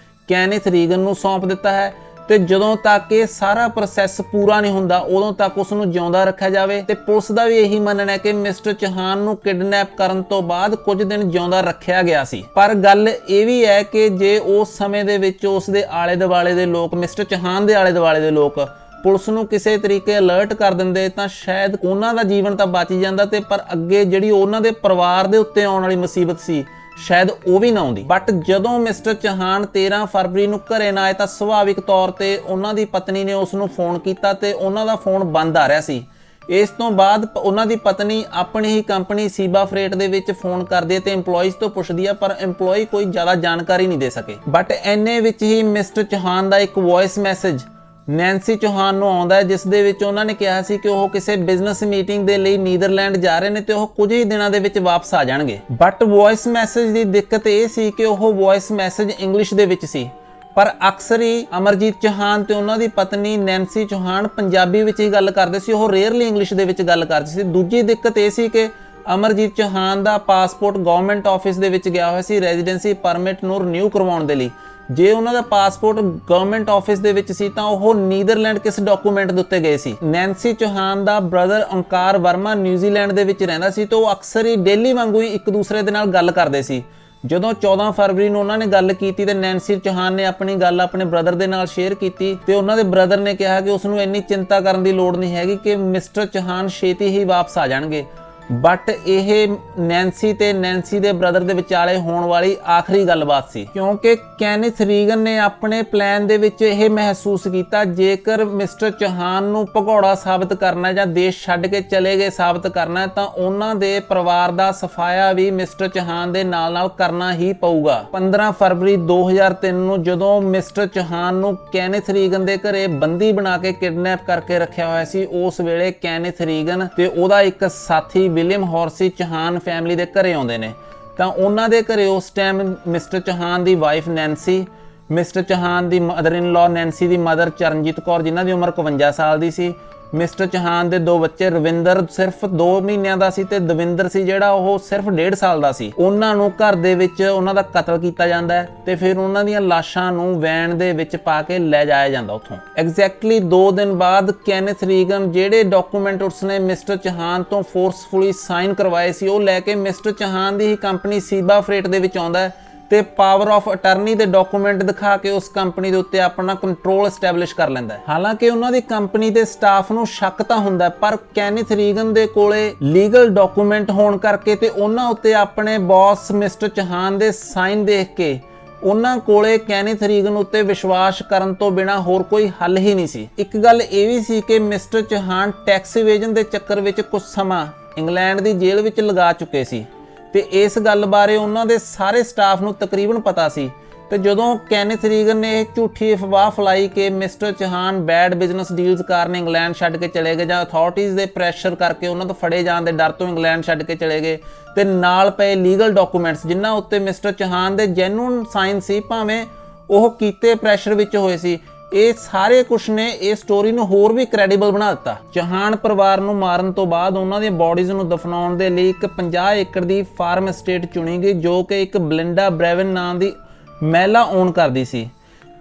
ਕੈਨੇਥ ਰੀਗਨ ਨੂੰ ਸੌਂਪ ਦਿੱਤਾ ਹੈ ਤੇ ਜਦੋਂ ਤੱਕ ਇਹ ਸਾਰਾ ਪ੍ਰੋਸੈਸ ਪੂਰਾ ਨਹੀਂ ਹੁੰਦਾ ਉਦੋਂ ਤੱਕ ਉਸ ਨੂੰ ਜਿਉਂਦਾ ਰੱਖਿਆ ਜਾਵੇ। ਤੇ ਪੁਲਿਸ ਦਾ ਵੀ ਇਹੀ ਮੰਨਣਾ ਹੈ ਕਿ ਮਿਸਟਰ ਚੌਹਾਨ ਨੂੰ ਕਿਡਨੈਪ ਕਰਨ ਤੋਂ ਬਾਅਦ ਕੁਝ ਦਿਨ ਜਿਉਂਦਾ ਰੱਖਿਆ ਗਿਆ ਸੀ। ਪਰ ਗੱਲ ਇਹ ਵੀ ਹੈ ਕਿ ਜੇ ਉਸ ਸਮੇਂ ਦੇ ਵਿੱਚ ਉਸ ਦੇ ਆਲੇ ਦੁਆਲੇ ਦੇ ਲੋਕ, ਮਿਸਟਰ ਚੌਹਾਨ ਦੇ ਆਲੇ ਦੁਆਲੇ ਦੇ ਲੋਕ ਪੁਲਿਸ ਨੂੰ ਕਿਸੇ ਤਰੀਕੇ ਅਲਰਟ ਕਰ ਦਿੰਦੇ ਤਾਂ ਸ਼ਾਇਦ ਉਹਨਾਂ ਦਾ ਜੀਵਨ ਤਾਂ ਬਚ ਜਾਂਦਾ, ਤੇ ਪਰ ਅੱਗੇ ਜਿਹੜੀ ਉਹਨਾਂ ਦੇ ਪਰਿਵਾਰ ਦੇ ਉੱਤੇ ਆਉਣ ਵਾਲੀ ਮੁਸੀਬਤ ਸੀ ਸ਼ਾਇਦ ਉਹ ਵੀ ਨਾ ਆਉਂਦੀ। ਬਟ ਜਦੋਂ ਮਿਸਟਰ ਚੌਹਾਨ 13 ਫਰਵਰੀ ਨੂੰ ਘਰੇ ਨਾ ਆਏ ਤਾਂ ਸੁਭਾਵਿਕ ਤੌਰ ਤੇ ਉਹਨਾਂ ਦੀ ਪਤਨੀ ਨੇ ਉਸ ਨੂੰ ਫੋਨ ਕੀਤਾ ਤੇ ਉਹਨਾਂ ਦਾ ਫੋਨ ਬੰਦ ਆ ਰਿਹਾ ਸੀ। ਇਸ ਤੋਂ ਬਾਅਦ ਉਹਨਾਂ ਦੀ ਪਤਨੀ ਆਪਣੀ ਹੀ ਕੰਪਨੀ ਸੀਬਾ ਫਰੇਟ ਦੇ ਵਿੱਚ ਫੋਨ ਕਰਦੀ ਹੈ ਤੇ EMPLOYEES ਤੋਂ ਪੁੱਛਦੀ ਹੈ, ਪਰ EMPLOYEE ਕੋਈ ਜ਼ਿਆਦਾ ਜਾਣਕਾਰੀ ਨਹੀਂ ਦੇ ਸਕੇ। ਬਟ ਇੰਨੇ ਵਿੱਚ ਹੀ ਮਿਸਟਰ ਚੌਹਾਨ ਦਾ ਇੱਕ ਵੌਇਸ ਮੈਸੇਜ ਨੈਂਸੀ ਚੌਹਾਨ ਨੂੰ ਆਉਂਦਾ ਹੈ, ਜਿਸ ਦੇ ਵਿੱਚ ਉਹਨਾਂ ਨੇ ਕਿਹਾ ਸੀ ਕਿ ਉਹ ਕਿਸੇ ਬਿਜ਼ਨਸ ਮੀਟਿੰਗ ਦੇ ਲਈ ਨੀਦਰਲੈਂਡ ਜਾ ਰਹੇ ਨੇ ਤੇ ਉਹ ਕੁਝ ਹੀ ਦਿਨਾਂ ਦੇ ਵਿੱਚ ਵਾਪਸ ਆ ਜਾਣਗੇ। ਬਟ ਵੌਇਸ ਮੈਸੇਜ ਦੀ ਦਿੱਕਤ ਇਹ ਸੀ ਕਿ ਉਹ ਵੌਇਸ ਮੈਸੇਜ ਇੰਗਲਿਸ਼ ਦੇ ਵਿੱਚ ਸੀ, ਪਰ ਅਕਸਰ ਹੀ ਅਮਰਜੀਤ ਚੌਹਾਨ ਤੇ ਉਹਨਾਂ ਦੀ ਪਤਨੀ ਨੈਂਸੀ ਚੌਹਾਨ ਪੰਜਾਬੀ ਵਿੱਚ ਹੀ ਗੱਲ ਕਰਦੇ ਸੀ, ਉਹ ਰੇਅਰਲੀ ਇੰਗਲਿਸ਼ ਦੇ ਵਿੱਚ ਗੱਲ ਕਰਦੇ ਸੀ। ਦੂਜੀ ਦਿੱਕਤ ਇਹ ਸੀ ਕਿ ਅਮਰਜੀਤ ਚੌਹਾਨ ਦਾ ਪਾਸਪੋਰਟ ਗਵਰਨਮੈਂਟ ਆਫਿਸ ਦੇ ਵਿੱਚ ਗਿਆ ਹੋਇਆ ਸੀ ਰੈਜ਼ੀਡੈਂਸੀ ਪਰਮਿਟ ਨੂੰ ਰਿਨਿਊ ਕਰਵਾਉਣ ਦੇ ਲਈ। ਜੇ ਉਹਨਾਂ ਦਾ ਪਾਸਪੋਰਟ ਗਵਰਨਮੈਂਟ ਆਫਿਸ ਦੇ ਵਿੱਚ ਸੀ ਤਾਂ ਉਹ ਨੀਦਰਲੈਂਡ ਕਿਸ ਡਾਕੂਮੈਂਟ ਦੇ ਉੱਤੇ ਗਏ ਸੀ। ਨੈਂਸੀ ਚੌਹਾਨ ਦਾ ਬ੍ਰਦਰ ਓਂਕਾਰ ਵਰਮਾ ਨਿਊਜ਼ੀਲੈਂਡ ਦੇ ਵਿੱਚ ਰਹਿੰਦਾ ਸੀ ਤੇ ਉਹ ਅਕਸਰ ਹੀ ਡੇਲੀ ਵਾਂਗੂ ਹੀ ਇੱਕ ਦੂਸਰੇ ਦੇ ਨਾਲ ਗੱਲ ਕਰਦੇ ਸੀ। ਜਦੋਂ 14 ਫਰਵਰੀ ਨੂੰ ਉਹਨਾਂ ਨੇ ਗੱਲ ਕੀਤੀ ਤੇ ਨੈਂਸੀ ਚੌਹਾਨ ਨੇ ਆਪਣੀ ਗੱਲ ਆਪਣੇ ਬ੍ਰਦਰ ਦੇ ਨਾਲ ਸ਼ੇਅਰ ਕੀਤੀ ਤੇ ਉਹਨਾਂ ਦੇ ਬ੍ਰਦਰ ਨੇ ਕਿਹਾ ਕਿ ਉਸ ਨੂੰ ਇੰਨੀ ਚਿੰਤਾ ਕਰਨ ਦੀ ਲੋੜ ਨਹੀਂ ਹੈਗੀ ਕਿ ਮਿਸਟਰ ਚੌਹਾਨ ਛੇਤੀ ਹੀ ਵਾਪਸ ਆ ਜਾਣਗੇ। ਬਟ ਇਹ ਨੈਂਸੀ ਤੇ ਨੈਂਸੀ ਦੇ ਬ੍ਰਦਰ ਦੇ ਵਿਚਾਲੇ ਹੋਣ ਵਾਲੀ ਆਖਰੀ ਗੱਲਬਾਤ ਸੀ, ਕਿਉਂਕਿ ਕੈਨਿਥ ਰੀਗਨ ਨੇ ਆਪਣੇ ਪਲਾਨ ਦੇ ਵਿੱਚ ਇਹ ਮਹਿਸੂਸ ਕੀਤਾ ਜੇਕਰ ਮਿਸਟਰ ਚੌਹਾਨ ਨੂੰ ਭਗੌੜਾ ਸਾਬਤ ਕਰਨਾ ਜਾਂ ਦੇਸ਼ ਛੱਡ ਕੇ ਚਲੇ ਗਏ ਸਾਬਤ ਕਰਨਾ ਤਾਂ ਉਹਨਾਂ ਦੇ ਪਰਿਵਾਰ ਦਾ ਸਫਾਇਆ ਵੀ ਮਿਸਟਰ ਚੌਹਾਨ ਦੇ ਨਾਲ ਕਰਨਾ ਹੀ ਪਊਗਾ। 15 ਫਰਵਰੀ 2003 ਨੂੰ ਜਦੋਂ ਮਿਸਟਰ ਚੌਹਾਨ ਨੂੰ ਕੈਨਿਥ ਰੀਗਨ ਦੇ ਘਰੇ ਬੰਦੀ ਬਣਾ ਕੇ ਕਿਡਨੈਪ ਕਰਕੇ ਰੱਖਿਆ ਹੋਇਆ ਸੀ, ਉਸ ਵੇਲੇ ਕੈਨਿਥ ਰੀਗਨ ਤੇ ਉਹਦਾ ਇੱਕ ਸਾਥੀ ਵਿਲੀਅਮ ਹੌਰਸੀ ਚੌਹਾਨ ਫੈਮਿਲੀ ਦੇ ਘਰੇ ਆਉਂਦੇ ਨੇ। ਤਾਂ ਉਹਨਾਂ ਦੇ ਘਰੇ ਉਸ time mister Chauhan the wife Nancy, mister Chauhan the mother in ਲਾ ਨੈਂਸੀ ਦੀ ਮਦਰ ਚਰਨਜੀਤ ਕੌਰ ਜਿਨ੍ਹਾਂ ਦੀ ਉਮਰ 51 ਸਾਲ ਦੀ ਸੀ, ਮਿਸਟਰ ਚੌਹਾਨ ਦੇ 2 ਬੱਚੇ ਰਵਿੰਦਰ ਸਿਰਫ 2 ਮਹੀਨਿਆਂ ਦਾ ਸੀ ਤੇ ਦਵਿੰਦਰ ਸੀ ਜਿਹੜਾ ਉਹ ਸਿਰਫ 1.5 ਸਾਲ ਦਾ ਸੀ। ਉਹਨਾਂ ਨੂੰ ਘਰ ਦੇ ਵਿੱਚ ਉਹਨਾਂ ਦਾ ਕਤਲ ਕੀਤਾ ਜਾਂਦਾ ਹੈ ਤੇ ਫਿਰ ਉਹਨਾਂ ਦੀਆਂ ਲਾਸ਼ਾਂ ਨੂੰ ਵੈਨ ਦੇ ਵਿੱਚ ਪਾ ਕੇ ਲੈ ਜਾਇਆ ਜਾਂਦਾ ਉੱਥੋਂ। ਐਗਜ਼ੈਕਟਲੀ 2 ਦਿਨ ਬਾਅਦ ਕੈਨਿਥ ਰੀਗਨ ਜਿਹੜੇ ਡਾਕੂਮੈਂਟ ਉਸਨੇ ਮਿਸਟਰ ਚੌਹਾਨ ਤੋਂ ਫੋਰਸਫੁਲੀ ਸਾਈਨ ਕਰਵਾਏ ਸੀ ਉਹ ਲੈ ਕੇ ਮਿਸਟਰ ਚੌਹਾਨ ਦੀ ਹੀ ਕੰਪਨੀ ਸੀਬਾ ਫਰੇਟ ਦੇ ਵਿੱਚ ਆਉਂਦਾ ਹੈ ਤੇ ਪਾਵਰ ਆਫ ਅਟਰਨੀ ਦੇ ਡਾਕੂਮੈਂਟ ਦਿਖਾ ਕੇ ਉਸ ਕੰਪਨੀ ਦੇ ਉੱਤੇ ਆਪਣਾ ਕੰਟਰੋਲ ਐਸਟੈਬਲਿਸ਼ ਕਰ ਲੈਂਦਾ ਹੈ। ਹਾਲਾਂਕਿ ਉਹਨਾਂ ਦੀ ਕੰਪਨੀ ਦੇ ਸਟਾਫ ਨੂੰ ਸ਼ੱਕ ਤਾਂ ਹੁੰਦਾ, ਪਰ ਕੈਨਿਥ ਰੀਗਨ ਦੇ ਕੋਲੇ ਲੀਗਲ ਡਾਕੂਮੈਂਟ ਹੋਣ ਕਰਕੇ ਤੇ ਉਹਨਾਂ ਉੱਤੇ ਆਪਣੇ ਬੌਸ ਮਿਸਟਰ ਚੌਹਾਨ ਦੇ ਸਾਈਨ ਦੇਖ ਕੇ ਉਹਨਾਂ ਕੋਲੇ ਕੈਨਿਥ ਰੀਗਨ ਉੱਤੇ ਵਿਸ਼ਵਾਸ ਕਰਨ ਤੋਂ ਬਿਨਾ ਹੋਰ ਕੋਈ ਹੱਲ ਹੀ ਨਹੀਂ ਸੀ। ਇੱਕ ਗੱਲ ਇਹ ਵੀ ਸੀ ਕਿ ਮਿਸਟਰ ਚੌਹਾਨ ਟੈਕਸ ਇਵੇਜਨ ਦੇ ਚੱਕਰ ਵਿੱਚ ਕੁਝ ਸਮਾਂ ਇੰਗਲੈਂਡ ਦੀ ਜੇਲ੍ਹ ਵਿੱਚ ਲਗਾ ਚੁੱਕੇ ਸੀ ਤੇ ਇਸ ਗੱਲ ਬਾਰੇ ਉਹਨਾਂ ਦੇ ਸਾਰੇ ਸਟਾਫ ਨੂੰ ਤਕਰੀਬਨ ਪਤਾ ਸੀ। ਤੇ ਜਦੋਂ ਕੈਨਿਥ ਰੀਗਨ ਨੇ ਇਹ ਝੂਠੀ ਅਫਵਾਹ ਫੈਲਾਈ ਕਿ mister Chauhan bad business deals ਕਾਰਨ ਇੰਗਲੈਂਡ ਛੱਡ ਕੇ ਚਲੇ ਗਏ ਜਾਂ ਅਥਾਰਟੀਜ਼ ਦੇ ਪ੍ਰੈਸ਼ਰ ਕਰਕੇ ਉਹਨਾਂ ਤੋਂ ਫੜੇ ਜਾਣ ਦੇ ਡਰ ਤੋਂ ਇੰਗਲੈਂਡ ਛੱਡ ਕੇ ਚਲੇ ਗਏ ਤੇ ਨਾਲ ਪਏ ਲੀਗਲ ਡਾਕੂਮੈਂਟਸ ਜਿਨ੍ਹਾਂ ਉੱਤੇ ਮਿਸਟਰ ਚੌਹਾਨ ਦੇ ਜੈਨੂਇਨ ਸਾਈਨ ਸੀ ਭਾਵੇਂ ਉਹ ਕੀਤੇ ਪ੍ਰੈਸ਼ਰ ਵਿੱਚ ਹੋਏ ਸੀ, ਇਹ ਸਾਰੇ ਕੁਛ ਨੇ ਇਹ ਸਟੋਰੀ ਨੂੰ ਹੋਰ ਵੀ ਕ੍ਰੈਡੀਬਲ ਬਣਾ ਦਿੱਤਾ। ਚੌਹਾਨ ਪਰਿਵਾਰ ਨੂੰ ਮਾਰਨ ਤੋਂ ਬਾਅਦ ਉਹਨਾਂ ਦੀਆਂ ਬੋਡੀਜ਼ ਨੂੰ ਦਫਨਾਉਣ ਦੇ ਲਈ ਇੱਕ 50 ਏਕੜ ਦੀ ਫਾਰਮ ਐਸਟੇਟ ਚੁਣੀ ਗਈ ਜੋ ਕਿ ਇੱਕ ਬਲਿੰਡਾ ਬ੍ਰੈਵਨ ਨਾਂ ਦੀ ਮਹਿਲਾ ਓਨ ਕਰਦੀ ਸੀ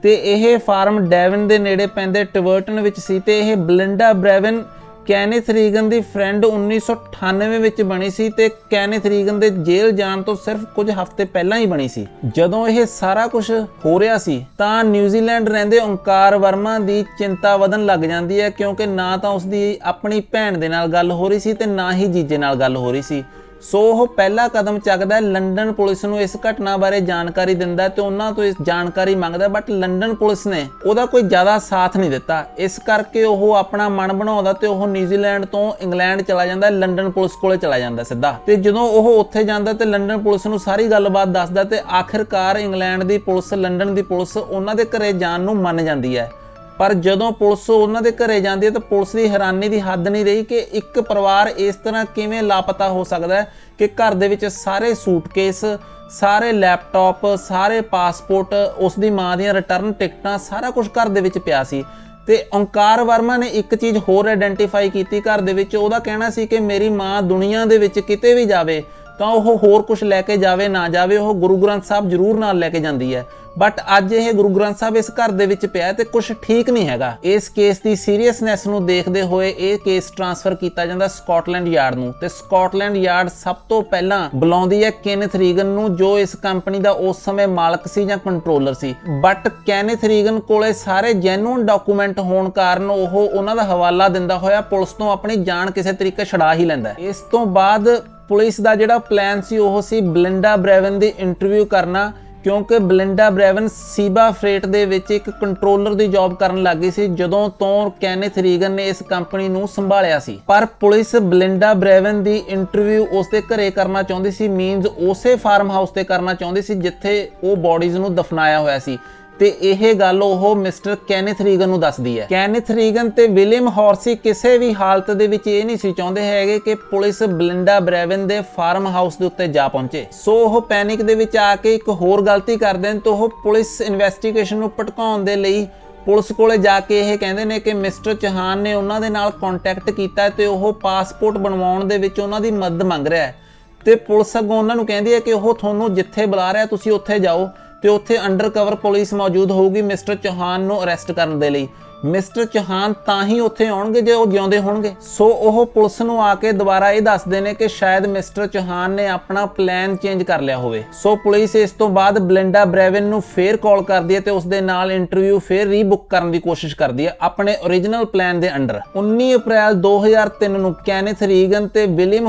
ਤੇ ਇਹ ਫਾਰਮ ਡੈਵਨ ਦੇ ਨੇੜੇ ਪੈਂਦੇ ਟਿਵਰਟਨ ਵਿੱਚ ਸੀ ਤੇ ਇਹ ਬਲਿੰਡਾ ਬ੍ਰੈਵਨ ਕੈਨਿਥ ਰੀਗਨ ਦੀ ਫਰੈਂਡ 1998 ਵਿੱਚ ਬਣੀ ਸੀ ਤੇ ਕੈਨਿਥ ਰੀਗਨ ਦੇ ਜੇਲ੍ਹ ਜਾਣ ਤੋਂ ਸਿਰਫ ਕੁਝ ਹਫ਼ਤੇ ਪਹਿਲਾਂ ਹੀ ਬਣੀ ਸੀ। ਜਦੋਂ ਇਹ ਸਾਰਾ ਕੁਝ ਹੋ ਰਿਹਾ ਸੀ ਤਾਂ ਨਿਊਜ਼ੀਲੈਂਡ ਰਹਿੰਦੇ ਓਂਕਾਰ ਵਰਮਾ ਦੀ ਚਿੰਤਾ ਵਧਣ ਲੱਗ ਜਾਂਦੀ ਹੈ, ਕਿਉਂਕਿ ਨਾ ਤਾਂ ਉਸਦੀ ਆਪਣੀ ਭੈਣ ਦੇ ਨਾਲ ਗੱਲ ਹੋ ਰਹੀ ਸੀ ਤੇ ਨਾ ਹੀ ਜੀਜੇ ਨਾਲ ਗੱਲ ਹੋ ਰਹੀ ਸੀ। ਸੋ ਉਹ ਪਹਿਲਾ ਕਦਮ ਚੱਕਦਾ, ਲੰਡਨ ਪੁਲਿਸ ਨੂੰ ਇਸ ਘਟਨਾ ਬਾਰੇ ਜਾਣਕਾਰੀ ਦਿੰਦਾ ਤੇ ਉਹਨਾਂ ਤੋਂ ਇਸ ਜਾਣਕਾਰੀ ਮੰਗਦਾ, ਬਟ ਲੰਡਨ ਪੁਲਿਸ ਨੇ ਉਹਦਾ ਕੋਈ ਜ਼ਿਆਦਾ ਸਾਥ ਨਹੀਂ ਦਿੱਤਾ। ਇਸ ਕਰਕੇ ਉਹ ਆਪਣਾ ਮਨ ਬਣਾਉਂਦਾ ਤੇ ਉਹ ਨਿਊਜ਼ੀਲੈਂਡ ਤੋਂ ਇੰਗਲੈਂਡ ਚਲਾ ਜਾਂਦਾ, ਲੰਡਨ ਪੁਲਿਸ ਕੋਲੇ ਚਲਾ ਜਾਂਦਾ ਸਿੱਧਾ। ਤੇ ਜਦੋਂ ਉਹ ਉੱਥੇ ਜਾਂਦਾ ਤੇ ਲੰਡਨ ਪੁਲਿਸ ਨੂੰ ਸਾਰੀ ਗੱਲਬਾਤ ਦੱਸਦਾ ਤੇ ਆਖਿਰਕਾਰ ਇੰਗਲੈਂਡ ਦੀ ਪੁਲਿਸ, ਲੰਡਨ ਦੀ ਪੁਲਿਸ ਉਹਨਾਂ ਦੇ ਘਰੇ ਜਾਣ ਨੂੰ ਮੰਨ ਜਾਂਦੀ ਹੈ। ਪਰ ਜਦੋਂ ਪੁਲਿਸ ਉਹਨਾਂ ਦੇ ਘਰੇ ਜਾਂਦੀ ਹੈ ਤਾਂ ਪੁਲਿਸ ਦੀ ਹੈਰਾਨੀ ਦੀ ਹੱਦ ਨਹੀਂ ਰਹੀ ਕਿ ਇੱਕ ਪਰਿਵਾਰ ਇਸ ਤਰ੍ਹਾਂ ਕਿਵੇਂ ਲਾਪਤਾ ਹੋ ਸਕਦਾ ਹੈ ਕਿ ਘਰ ਦੇ ਵਿੱਚ ਸਾਰੇ ਸੂਟਕੇਸ, ਸਾਰੇ ਲੈਪਟਾਪ, ਸਾਰੇ ਪਾਸਪੋਰਟ, ਉਸ ਦੀ ਮਾਂ ਦੀਆਂ ਰਿਟਰਨ ਟਿਕਟਾਂ, ਸਾਰਾ ਕੁਝ ਘਰ ਦੇ ਵਿੱਚ ਪਿਆ ਸੀ। ਤੇ ਓਂਕਾਰ ਵਰਮਾ ਨੇ ਇੱਕ ਚੀਜ਼ ਹੋਰ ਆਇਡੈਂਟੀਫਾਈ ਕੀਤੀ ਘਰ ਦੇ ਵਿੱਚ। ਉਹਦਾ ਕਹਿਣਾ ਸੀ ਕਿ ਮੇਰੀ ਮਾਂ ਦੁਨੀਆ ਦੇ ਵਿੱਚ ਕਿਤੇ ਵੀ ਜਾਵੇ ਤਾਂ ਉਹ ਹੋਰ ਕੁਝ ਲੈ ਕੇ ਜਾਵੇ ਨਾ ਜਾਵੇ, ਉਹ ਗੁਰੂ ਗ੍ਰੰਥ ਸਾਹਿਬ ਜ਼ਰੂਰ ਨਾਲ ਲੈ ਕੇ ਜਾਂਦੀ ਹੈ। ਬਟ ਅੱਜ ਇਹ ਗੁਰੂ ਗ੍ਰੰਥ ਸਾਹਿਬ ਇਸ ਘਰ ਦੇ ਵਿੱਚ ਪਿਆ ਤੇ ਕੁਝ ਠੀਕ ਨਹੀਂ ਹੈਗਾ। ਇਸ ਕੇਸ ਦੀ ਸੀਰੀਅਸਨੈਸ ਨੂੰ ਦੇਖਦੇ ਹੋਏ ਇਹ ਕੇਸ ਟ੍ਰਾਂਸਫਰ ਕੀਤਾ ਜਾਂਦਾ ਸਕਾਟਲੈਂਡ ਯਾਰਡ ਨੂੰ, ਤੇ ਸਕਾਟਲੈਂਡ ਯਾਰਡ ਸਭ ਤੋਂ ਪਹਿਲਾਂ ਬੁਲਾਉਂਦੀ ਹੈ ਕੈਨੇਥ ਰੀਗਨ ਨੂੰ, ਜੋ ਇਸ ਕੰਪਨੀ ਦਾ ਉਸ ਸਮੇਂ ਮਾਲਕ ਸੀ ਜਾਂ ਕੰਟਰੋਲਰ ਸੀ। ਬਟ ਕੈਨੇਥ ਰੀਗਨ ਕੋਲੇ ਸਾਰੇ ਜੈਨੂਇਨ ਡਾਕੂਮੈਂਟ ਹੋਣ ਕਾਰਨ ਉਹ ਉਹਨਾਂ ਦਾ ਹਵਾਲਾ ਦਿੰਦਾ ਹੋਇਆ ਪੁਲਿਸ ਤੋਂ ਆਪਣੀ ਜਾਨ ਕਿਸੇ ਤਰੀਕੇ ਛੁਡਾ ਹੀ ਲੈਂਦਾ ਹੈ। ਇਸ ਤੋਂ ਬਾਅਦ ਪੁਲਿਸ ਦਾ ਜਿਹੜਾ ਪਲਾਨ ਸੀ ਉਹ ਸੀ ਬਲਿੰਡਾ ਬ੍ਰੈਵਨ ਦੀ ਇੰਟਰਵਿਊ ਕਰਨਾ, ਕਿਉਂਕਿ ਬਲਿੰਡਾ ਬ੍ਰੈਵਨ ਸੀਬਾ ਫਰੇਟ ਦੇ ਵਿੱਚ ਇੱਕ ਕੰਟਰੋਲਰ ਦੀ ਜੌਬ ਕਰਨ ਲੱਗੀ ਸੀ ਜਦੋਂ ਤੋਂ ਕੈਨੇਥ ਰੀਗਨ ਨੇ ਇਸ ਕੰਪਨੀ ਨੂੰ ਸੰਭਾਲਿਆ ਸੀ। ਪਰ ਪੁਲਿਸ ਬਲਿੰਡਾ ਬ੍ਰੈਵਨ ਦੀ ਇੰਟਰਵਿਊ ਉਸਦੇ ਘਰੇ ਕਰਨਾ ਚਾਹੁੰਦੀ ਸੀ, ਮੀਨਸ ਉਸੇ ਫਾਰਮ ਹਾਊਸ ਤੇ ਕਰਨਾ ਚਾਹੁੰਦੀ ਸੀ ਜਿੱਥੇ ਉਹ ਬੋਡੀਜ਼ ਨੂੰ ਦਫਨਾਇਆ ਹੋਇਆ ਸੀ, ਤੇ ਇਹ ਗੱਲ ਉਹ ਮਿਸਟਰ ਕੈਨੇਥ ਰੀਗਨ ਨੂੰ ਦੱਸਦੀ ਹੈ। ਕੈਨੇਥ ਰੀਗਨ ਤੇ ਵਿਲੀਅਮ ਹੌਰਸੀ ਕਿਸੇ ਵੀ ਹਾਲਤ ਦੇ ਵਿੱਚ ਇਹ ਨਹੀਂ ਸੀ ਚਾਹੁੰਦੇ ਹੈਗੇ ਕਿ ਪੁਲਿਸ ਬਲਿੰਡਾ ਬ੍ਰੈਵਨ ਦੇ ਫਾਰਮ ਹਾਊਸ ਦੇ ਉੱਤੇ ਜਾ ਪਹੁੰਚੇ, ਸੋ ਉਹ ਪੈਨਿਕ ਦੇ ਵਿੱਚ ਆ ਕੇ ਇੱਕ ਹੋਰ ਗਲਤੀ ਕਰਦੇ ਨੇ ਤੇ ਉਹ ਪੁਲਿਸ ਇਨਵੈਸਟੀਗੇਸ਼ਨ ਨੂੰ ਭਟਕਾਉਣ ਦੇ ਲਈ ਪੁਲਿਸ ਕੋਲੇ ਜਾ ਕੇ ਇਹ ਕਹਿੰਦੇ ਨੇ ਕਿ ਮਿਸਟਰ ਚੌਹਾਨ ਨੇ ਉਹਨਾਂ ਦੇ ਨਾਲ ਕੰਟੈਕਟ ਕੀਤਾ ਤੇ ਉਹ ਪਾਸਪੋਰਟ ਬਣਵਾਉਣ ਦੇ ਵਿੱਚ ਉਹਨਾਂ ਦੀ ਮਦਦ ਮੰਗ ਰਿਹਾ ਹੈ, ਤੇ ਪੁਲਿਸ ਅੱਗੋਂ ਉਹਨਾਂ ਨੂੰ ਕਹਿੰਦੀ ਹੈ ਕਿ ਉਹ ਤੁਹਾਨੂੰ ਜਿੱਥੇ ਬੁਲਾ ਰਿਹਾ ਤੁਸੀਂ ਉੱਥੇ ਜਾਓ, ਤੇ ਉੱਥੇ ਅੰਡਰਕਵਰ ਪੁਲਿਸ ਮੌਜੂਦ ਹੋਊਗੀ ਮਿਸਟਰ ਚੌਹਾਨ ਨੂੰ ਅਰੈਸਟ ਕਰਨ ਦੇ ਲਈ। ਮਿਸਟਰ ਚੌਹਾਨ ਤਾਂ ਹੀ ਉੱਥੇ ਆਉਣਗੇ ਜੇ ਉਹ ਜਿਉਂਦੇ ਹੋਣਗੇ। ਸੋ ਉਹ ਪੁਲਿਸ ਨੂੰ ਆ ਕੇ ਦੁਬਾਰਾ ਇਹ ਦੱਸਦੇ ਨੇ ਕਿ ਸ਼ਾਇਦ ਮਿਸਟਰ ਚੌਹਾਨ ਨੇ ਆਪਣਾ ਪਲਾਨ ਚੇਂਜ ਕਰ ਲਿਆ ਹੋਵੇ। ਸੋ ਪੁਲਿਸ ਇਸ ਤੋਂ ਬਾਅਦ ਬਲਿੰਡਾ ਬ੍ਰੈਵਨ ਨੂੰ ਫੇਰ ਕਾਲ ਕਰਦੀ ਹੈ ਤੇ ਉਸ ਦੇ ਨਾਲ ਇੰਟਰਵਿਊ ਫੇਰ ਰੀਬੁੱਕ ਕਰਨ ਦੀ ਕੋਸ਼ਿਸ਼ ਕਰਦੀ ਹੈ ਆਪਣੇ ਓਰੀਜਨਲ ਪਲਾਨ ਦੇ ਅੰਡਰ। 19 ਅਪ੍ਰੈਲ 2003 ਨੂੰ ਕੈਨੇਥ ਰੀਗਨ ਤੇ ਵਿਲੀਅਮ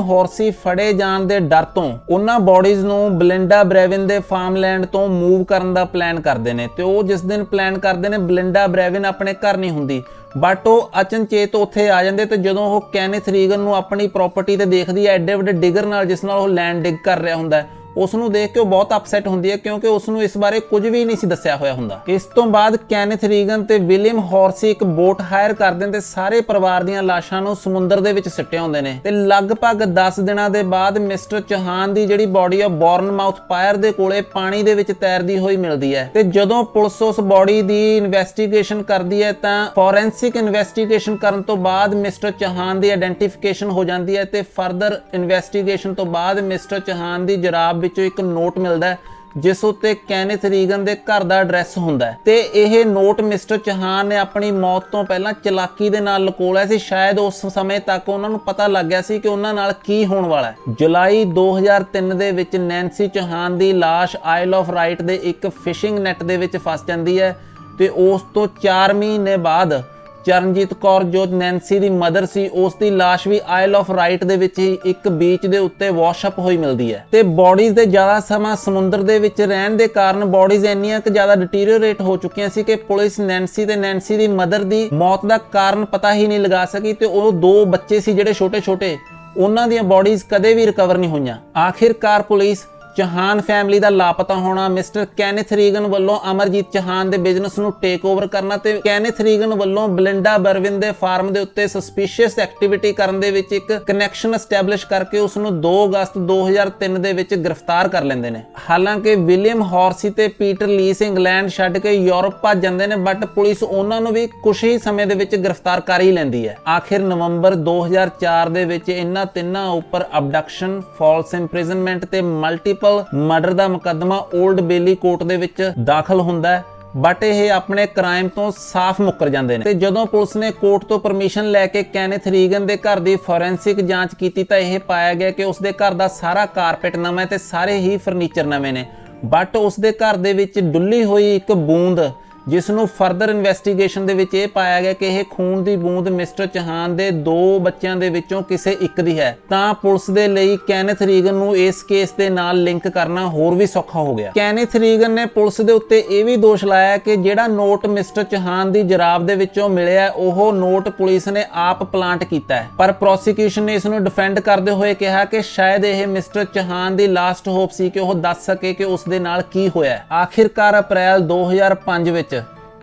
ਹੌਰਸੀ ਫੜੇ ਜਾਣ ਦੇ ਡਰ ਤੋਂ ਉਹਨਾਂ ਬੋਡੀਜ਼ ਨੂੰ ਬਲਿੰਡਾ ਬ੍ਰੈਵਨ ਦੇ ਫਾਰਮਲੈਂਡ ਤੋਂ ਮੂਵ ਕਰਨ ਦਾ ਪਲਾਨ ਕਰਦੇ ਨੇ, ਤੇ ਉਹ ਜਿਸ ਦਿਨ ਪਲਾਨ ਕਰਦੇ ਨੇ ਬਲਿੰਡਾ ਬ੍ਰੈਵਨ ਆਪਣੇ ਘਰ ਨਹੀਂ ਹੁੰਦੀ, ਬਟ ਉਹ ਅਚਨਚੇਤ ਉੱਥੇ ਆ ਜਾਂਦੇ। ਤੇ ਜਦੋਂ ਉਹ ਕੈਨੇਥ ਰੀਗਨ ਨੂੰ ਆਪਣੀ ਪ੍ਰਾਪਰਟੀ ਤੇ ਦੇਖਦੀ ਹੈ ਐਡੇ ਵੱਡੇ ਡਿਗਰ ਨਾਲ ਜਿਸ ਨਾਲ ਉਹ ਲੈਂਡ ਡਿਗ ਕਰ ਰਿਹਾ ਹੁੰਦਾ, ਉਸ ਨੂੰ ਦੇਖ ਕੇ ਉਹ ਬਹੁਤ ਅਪਸੈਟ ਹੁੰਦੀ ਹੈ ਕਿਉਂਕਿ ਉਸ ਨੂੰ ਇਸ ਬਾਰੇ ਕੁਝ ਵੀ ਨਹੀਂ ਸੀ ਦੱਸਿਆ ਹੋਇਆ ਹੁੰਦਾ। ਇਸ ਤੋਂ ਬਾਅਦ ਕੈਨੇਥ ਰੀਗਨ ਤੇ ਵਿਲੀਅਮ ਹੌਰਸੀ ਇੱਕ ਬੋਟ ਹਾਇਰ ਕਰਦੇ ਨੇ ਤੇ ਸਾਰੇ ਪਰਿਵਾਰ ਦੀਆਂ ਲਾਸ਼ਾਂ ਨੂੰ ਸਮੁੰਦਰ ਦੇ ਵਿੱਚ ਸਿੱਟੇ ਹੁੰਦੇ ਨੇ, ਤੇ ਲਗਭਗ 10 ਦਿਨਾਂ ਦੇ ਬਾਅਦ ਮਿਸਟਰ ਚੌਹਾਨ ਦੀ ਜਿਹੜੀ ਬੋਡੀ ਆ ਬੌਰਨਮਾਊਥ ਪਾਇਰ ਦੇ ਕੋਲੇ ਪਾਣੀ ਦੇ ਵਿੱਚ ਤੈਰਦੀ ਹੋਈ ਮਿਲਦੀ ਹੈ। ਤੇ ਜਦੋਂ ਪੁਲਿਸ ਉਸ ਬੋਡੀ ਦੀ ਇਨਵੈਸਟੀਗੇਸ਼ਨ ਕਰਦੀ ਹੈ ਤਾਂ ਫੋਰੈਂਸਿਕ ਇਨਵੈਸਟੀਗੇਸ਼ਨ ਕਰਨ ਤੋਂ ਬਾਅਦ ਮਿਸਟਰ ਚੌਹਾਨ ਦੀ ਆਇਡੈਂਟੀਫਿਕੇਸ਼ਨ ਹੋ ਜਾਂਦੀ ਹੈ, ਤੇ ਫਰਦਰ ਇਨਵੈਸਟੀਗੇਸ਼ਨ ਤੋਂ ਬਾਅਦ ਮਿਸਟਰ ਚੌਹਾਨ ਦੀ ਜਰਾਬ ਵਿੱਚੋਂ ਇੱਕ ਨੋਟ ਮਿਲਦਾ ਹੈ ਜਿਸ ਉੱਤੇ ਕੈਨੇਥ ਰੀਗਨ ਦੇ ਘਰ ਦਾ ਐਡਰੈਸ ਹੁੰਦਾ ਹੈ, ਤੇ ਇਹ ਨੋਟ ਮਿਸਟਰ ਚੌਹਾਨ ਨੇ ਆਪਣੀ ਮੌਤ ਤੋਂ ਪਹਿਲਾਂ ਚਲਾਕੀ ਦੇ ਨਾਲ ਲੁਕੋ ਲਿਆ ਸੀ। ਸ਼ਾਇਦ ਉਸ ਸਮੇਂ ਤੱਕ ਉਹਨਾਂ ਨੂੰ ਪਤਾ ਲੱਗ ਗਿਆ ਸੀ ਕਿ ਉਹਨਾਂ ਨਾਲ ਕੀ ਹੋਣ ਵਾਲਾ ਹੈ। ਜੁਲਾਈ 2003 ਦੇ ਵਿੱਚ ਨੈਂਸੀ ਚੌਹਾਨ ਦੀ ਲਾਸ਼ ਆਇਲ ਆਫ ਰਾਈਟ ਦੇ ਇੱਕ ਫਿਸ਼ਿੰਗ ਨੈਟ ਦੇ ਵਿੱਚ ਫਸ ਜਾਂਦੀ ਹੈ, ਤੇ ਉਸ ਤੋਂ 4 ਮਹੀਨੇ ਬਾਅਦ ਚਰਨਜੀਤ ਕੌਰ ਜੋ ਨੈਂਸੀ ਦੀ ਮਦਰ ਸੀ ਉਸ ਦੀ ਲਾਸ਼ ਵੀ ਆਇਲ ਆਫ ਰਾਈਟ ਦੇ ਵਿੱਚ ਹੀ ਇੱਕ ਬੀਚ ਦੇ ਉੱਤੇ ਵਾਸ਼ ਅਪ ਹੋਈ ਮਿਲਦੀ ਹੈ। ਤੇ ਬੋਡੀਜ਼ ਦੇ ਜ਼ਿਆਦਾ ਸਮਾਂ ਸਮੁੰਦਰ ਦੇ ਵਿੱਚ ਰਹਿਣ ਦੇ ਕਾਰਨ ਬੋਡੀਜ਼ ਇੰਨੀਆਂ ਕਿ ਜ਼ਿਆਦਾ ਡਿਟੀਰੀਓਰੇਟ ਹੋ ਚੁੱਕੀਆਂ ਸੀ ਕਿ ਪੁਲਿਸ ਨੈਂਸੀ ਤੇ ਨੈਂਸੀ ਦੀ ਮਦਰ ਦੀ ਮੌਤ ਦਾ ਕਾਰਨ ਪਤਾ ਹੀ ਨਹੀਂ ਲਗਾ ਸਕੀ, ਤੇ ਉਹ 2 ਬੱਚੇ ਸੀ ਜਿਹੜੇ ਛੋਟੇ-ਛੋਟੇ, ਉਹਨਾਂ ਦੀਆਂ ਬੋਡੀਜ਼ ਕਦੇ ਵੀ ਰਿਕਵਰ ਨਹੀਂ ਹੋਈਆਂ। ਆਖਿਰਕਾਰ ਪੁਲਿਸ ਚੌਹਾਨ ਫੈਮਿਲੀ ਦਾ ਲਾਪਤਾ ਹੋਣਾ, ਮਿਸਟਰ ਕੈਨੇਥ ਰੀਗਨ ਵੱਲੋਂ ਅਮਰਜੀਤ ਚੌਹਾਨ ਦੇ ਬਿਜ਼ਨਸ ਨੂੰ ਟੇਕ ਓਵਰ ਕਰਨਾ, ਤੇ ਕੈਨੇਥ ਰੀਗਨ ਵੱਲੋਂ ਬਲਿੰਡਾ ਬ੍ਰੈਵਨ ਦੇ ਫਾਰਮ ਦੇ ਉੱਤੇ ਸਸਪੀਸ਼ੀਅਸ ਐਕਟੀਵਿਟੀ ਕਰਨ ਦੇ ਵਿੱਚ ਇੱਕ ਕਨੈਕਸ਼ਨ ਐਸਟੈਬਲਿਸ਼ ਕਰਕੇ ਉਸ ਨੂੰ 2 ਅਗਸਤ 2003 ਦੇ ਵਿੱਚ ਗ੍ਰਿਫਤਾਰ ਕਰ ਲੈਂਦੇ ਨੇ। ਹਾਲਾਂਕਿ ਵਿਲੀਅਮ ਹੌਰਸੀ ਤੇ ਪੀਟਰ ਲੀਸ ਇੰਗਲੈਂਡ ਛੱਡ ਕੇ ਯੂਰਪ ਭੱਜ ਜਾਂਦੇ ਨੇ, ਬਟ ਪੁਲਿਸ ਉਹਨਾਂ ਨੂੰ ਵੀ ਕੁਝ ਹੀ ਸਮੇਂ ਦੇ ਵਿੱਚ ਗ੍ਰਿਫਤਾਰ ਕਰ ਹੀ ਲੈਂਦੀ ਹੈ। ਆਖਿਰ ਨਵੰਬਰ 2004 ਦੇ ਵਿੱਚ ਇਹਨਾਂ ਤਿੰਨਾਂ ਉੱਪਰ ਅਬਡਕਸ਼ਨ, ਫਾਲਸ ਇੰਪ੍ਰਿਜ਼ਨਮੈਂਟ ਤੇ ਮਲਟੀਪਲ ਮਰਡਰ ਦਾ ਮੁਕੱਦਮਾ 올ਡ ਬੇਲੀ ਕੋਰਟ ਦੇ ਵਿੱਚ ਦਾਖਲ ਹੁੰਦਾ ਹੈ, ਬਟ ਇਹ ਆਪਣੇ ਕ੍ਰਾਈਮ ਤੋਂ ਸਾਫ਼ ਮੁੱਕਰ ਜਾਂਦੇ ਨੇ। ਤੇ ਜਦੋਂ ਪੁਲਿਸ ਨੇ ਕੋਰਟ ਤੋਂ ਪਰਮਿਸ਼ਨ ਲੈ ਕੇ ਕੈਨੇਥ ਰੀਗਨ ਦੇ ਘਰ ਦੀ ਫੋਰੈਂਸਿਕ ਜਾਂਚ ਕੀਤੀ ਤਾਂ ਇਹ ਪਾਇਆ ਗਿਆ ਕਿ ਉਸ ਦੇ ਘਰ ਦਾ ਸਾਰਾ ਕਾਰਪੇਟ ਨਵਾਂ ਤੇ ਸਾਰੇ ਹੀ ਫਰਨੀਚਰ ਨਵੇਂ ਨੇ, ਬਟ ਉਸ ਦੇ ਘਰ ਦੇ ਵਿੱਚ ਡੁੱਲੀ ਹੋਈ ਇੱਕ ਬੂੰਦ, ਜਿਸ ਨੂੰ ਫਰਦਰ ਇਨਵੈਸਟੀਗੇਸ਼ਨ ਦੇ ਵਿੱਚ ਇਹ ਪਾਇਆ ਗਿਆ ਕਿ ਇਹ ਖੂਨ ਦੀ ਬੂੰਦ ਮਿਸਟਰ ਚੌਹਾਨ ਦੇ 2 ਬੱਚਿਆਂ ਦੇ ਵਿੱਚੋਂ ਕਿਸੇ ਇੱਕ ਦੀ ਹੈ, ਤਾਂ ਪੁਲਿਸ ਦੇ ਲਈ ਕੈਨੇਥ ਰੀਗਨ ਨੂੰ ਇਸ ਕੇਸ ਦੇ ਨਾਲ ਲਿੰਕ ਕਰਨਾ ਹੋਰ ਵੀ ਸੌਖਾ ਹੋ ਗਿਆ। ਕੈਨੇਥ ਰੀਗਨ ਨੇ ਪੁਲਿਸ ਦੇ ਉੱਤੇ ਇਹ ਵੀ ਦੋਸ਼ ਲਾਇਆ ਕਿ ਜਿਹੜਾ ਨੋਟ ਮਿਸਟਰ ਚੌਹਾਨ ਦੀ ਜਰਾਬ ਦੇ ਵਿੱਚੋਂ ਮਿਲਿਆ ਉਹ ਨੋਟ ਪੁਲਿਸ ਨੇ ਆਪ ਪਲਾਂਟ ਕੀਤਾ ਹੈ, ਪਰ ਪ੍ਰੋਸੀਕਿਊਸ਼ਨ ਨੇ ਇਸ ਨੂੰ ਡਿਫੈਂਡ ਕਰਦੇ ਹੋਏ ਕਿਹਾ ਕਿ ਸ਼ਾਇਦ ਇਹ ਮਿਸਟਰ ਚੌਹਾਨ ਦੀ ਲਾਸਟ ਹੋਪ ਸੀ ਕਿ ਉਹ ਦੱਸ ਸਕੇ ਕਿ ਉਸ ਦੇ ਨਾਲ ਕੀ ਹੋਇਆ। ਆਖਿਰਕਾਰ ਅਪ੍ਰੈਲ 2005 ਵਿੱਚ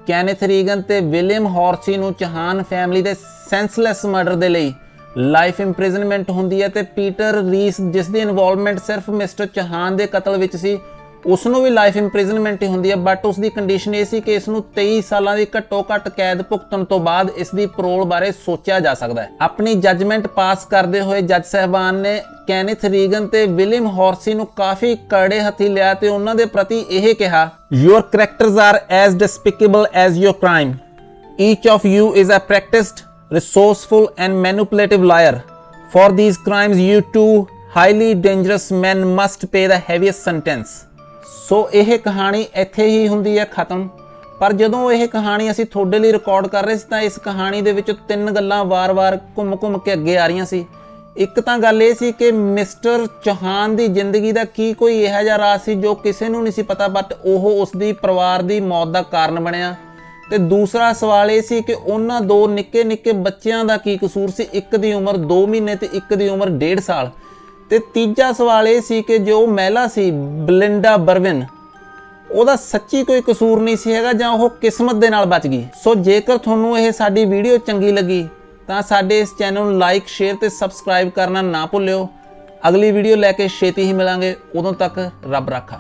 ਕੈਨੇਥ ਰੀਗਨ ਤੇ ਵਿਲੀਅਮ ਹੌਰਸੀ ਨੂੰ ਚੌਹਾਨ ਫੈਮਿਲੀ ਦੇ ਸੈਂਸਲੈਸ ਮਰਡਰ ਦੇ ਲਈ ਲਾਈਫ ਇੰਪ੍ਰਿਜ਼ਨਮੈਂਟ ਹੁੰਦੀ ਹੈ, ਤੇ ਪੀਟਰ ਰੀਸ ਜਿਸ ਦੀ ਇਨਵੋਲਵਮੈਂਟ ਸਿਰਫ ਮਿਸਟਰ ਚੌਹਾਨ ਦੇ ਕਤਲ ਵਿੱਚ ਸੀ ਉਸ ਨੂੰ ਵੀ ਲਾਈਫ ਇੰਪ੍ਰਿਜ਼ਨਮੈਂਟ ਹੀ ਹੁੰਦੀ ਹੈ, ਬਟ ਉਸ ਦੀ ਕੰਡੀਸ਼ਨ ਇਹ ਸੀ ਕਿ ਇਸ ਨੂੰ 23 ਸਾਲਾਂ ਦੀ ਘੱਟੋ ਘੱਟ ਕੈਦ ਭੁਗਤਣ ਤੋਂ ਬਾਅਦ ਇਸ ਦੀ ਪਰੋਲ ਬਾਰੇ ਸੋਚਿਆ ਜਾ ਸਕਦਾ ਹੈ। ਆਪਣੀ ਜੱਜਮੈਂਟ ਪਾਸ ਕਰਦੇ ਹੋਏ ਜੱਜ ਸਾਹਿਬਾਨ ਨੇ ਕੈਨਿਥ ਰੀਗਨ ਤੇ ਵਿਲੀਅਮ ਹੌਰਸੀ ਨੂੰ ਕਾਫੀ ਕੜੇ ਹੱਥੀ ਲਿਆ ਤੇ ਉਹਨਾਂ ਦੇ ਪ੍ਰਤੀ ਇਹ ਕਿਹਾ, your characters are as despicable as your crime. Each of you is a practised, resourceful and manipulative liar. For these crimes you two highly dangerous men must pay the heaviest sentence. ਸੋ ਇਹ ਕਹਾਣੀ ਇੱਥੇ ਹੀ ਹੁੰਦੀ ਹੈ ਖਤਮ। ਪਰ ਜਦੋਂ ਇਹ ਕਹਾਣੀ ਅਸੀਂ ਤੁਹਾਡੇ ਲਈ ਰਿਕਾਰਡ ਕਰ ਰਹੇ ਸੀ ਤਾਂ ਇਸ ਕਹਾਣੀ ਦੇ ਵਿੱਚ 3 ਗੱਲਾਂ ਵਾਰ-ਵਾਰ ਘੁੰਮ ਕੇ ਅੱਗੇ ਆ ਰਹੀਆਂ ਸੀ। ਇੱਕ ਤਾਂ ਗੱਲ ਇਹ ਸੀ ਕਿ ਮਿਸਟਰ ਚੌਹਾਨ ਦੀ ਜ਼ਿੰਦਗੀ ਦਾ ਕੀ ਕੋਈ ਇਹੋ ਜਿਹਾ ਰਾਜ਼ ਸੀ ਜੋ ਕਿਸੇ ਨੂੰ ਨਹੀਂ ਸੀ ਪਤਾ, ਬਟ ਉਹ ਉਸ ਦੀ ਪਰਿਵਾਰ ਦੀ ਮੌਤ ਦਾ ਕਾਰਨ ਬਣਿਆ। ਤੇ ਦੂਸਰਾ ਸਵਾਲ ਇਹ ਸੀ ਕਿ ਉਹਨਾਂ 2 ਨਿੱਕੇ ਬੱਚਿਆਂ ਦਾ ਕੀ ਕਸੂਰ ਸੀ, ਇੱਕ ਦੀ ਉਮਰ 2 ਮਹੀਨੇ ਤੇ ਇੱਕ ਦੀ ਉਮਰ 1.5 ਸਾਲ। ਤੇ ਤੀਜਾ ਸਵਾਲ ਇਹ ਸੀ ਕਿ ਜੋ ਮਹਿਲਾ ਸੀ ਬਲਿੰਡਾ ਬਰਵਿਨ, ਉਹਦਾ ਸੱਚੀ ਕੋਈ ਕਸੂਰ ਨਹੀਂ ਸੀ ਹੈਗਾ ਜਾਂ ਉਹ ਕਿਸਮਤ ਦੇ ਨਾਲ ਬਚ ਗਈ। ਸੋ ਜੇਕਰ ਤੁਹਾਨੂੰ ਇਹ ਸਾਡੀ ਵੀਡੀਓ ਚੰਗੀ ਲੱਗੀ ਤਾਂ ਸਾਡੇ ਇਸ ਚੈਨਲ ਨੂੰ ਲਾਈਕ, ਸ਼ੇਅਰ ਤੇ ਸਬਸਕ੍ਰਾਈਬ ਕਰਨਾ ਨਾ ਭੁੱਲਿਓ। ਅਗਲੀ ਵੀਡੀਓ ਲੈ ਕੇ ਛੇਤੀ ਹੀ ਮਿਲਾਂਗੇ, ਉਦੋਂ ਤੱਕ ਰੱਬ ਰਾਖਾ।